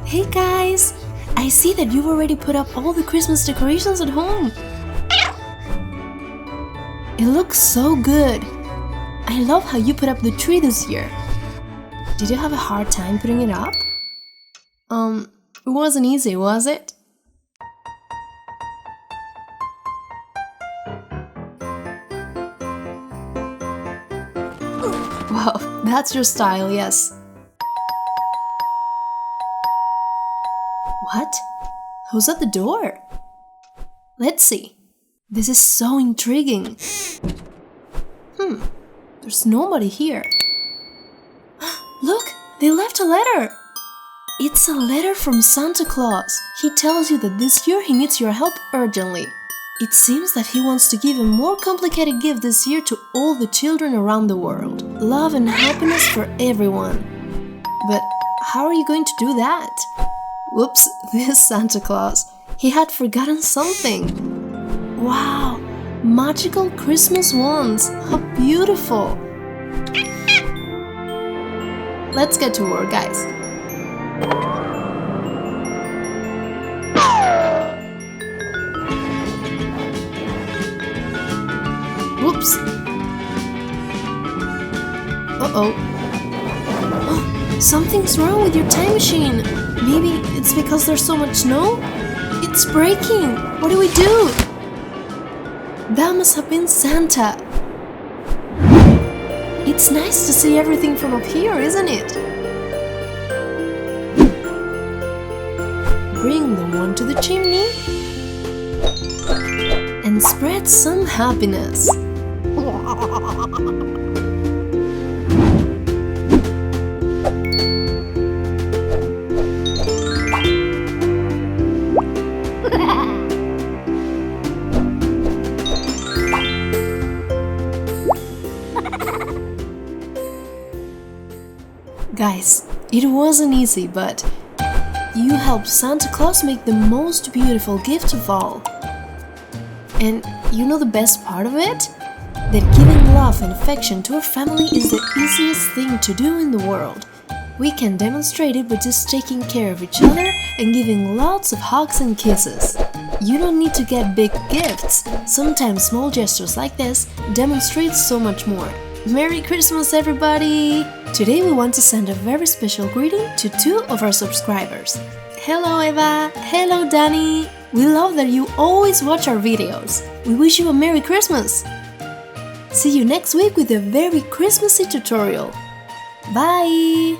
Hey guys! I see that you've already put up all the Christmas decorations at home. It looks so good. I love how you put up the tree this year. Did you have a hard time putting it up? It wasn't easy, was it? Wow, that's your style, yes. What? Who's at the door? Let's see. This is so intriguing. There's nobody here. Look, they left a letter. It's a letter from Santa Claus. He tells you that this year he needs your help urgently. It seems that he wants to give a more complicated gift this year to all the children around the world. Love and happiness for everyone. But how are you going to do that? Whoops, this Santa Claus. He had forgotten something. Wow, magical Christmas wands. How beautiful. Let's get to work, guys. Whoops. Uh-oh. Something's wrong with your time machine. Maybe it's because there's so much snow? It's breaking. What do we do? That must have been Santa. It's nice to see everything from up here, isn't it? Bring the wand to the chimney and spread some happiness. Guys, it wasn't easy, but you helped Santa Claus make the most beautiful gift of all. And you know the best part of it? That giving love and affection to our family is the easiest thing to do in the world. We can demonstrate it by just taking care of each other and giving lots of hugs and kisses. You don't need to get big gifts. Sometimes small gestures like this demonstrate so much more. Merry Christmas, everybody! Today we want to send a very special greeting to 2 of our subscribers. Hello Eva! Hello Danny! We love that you always watch our videos. We wish you a Merry Christmas! See you next week with a very Christmassy tutorial. Bye!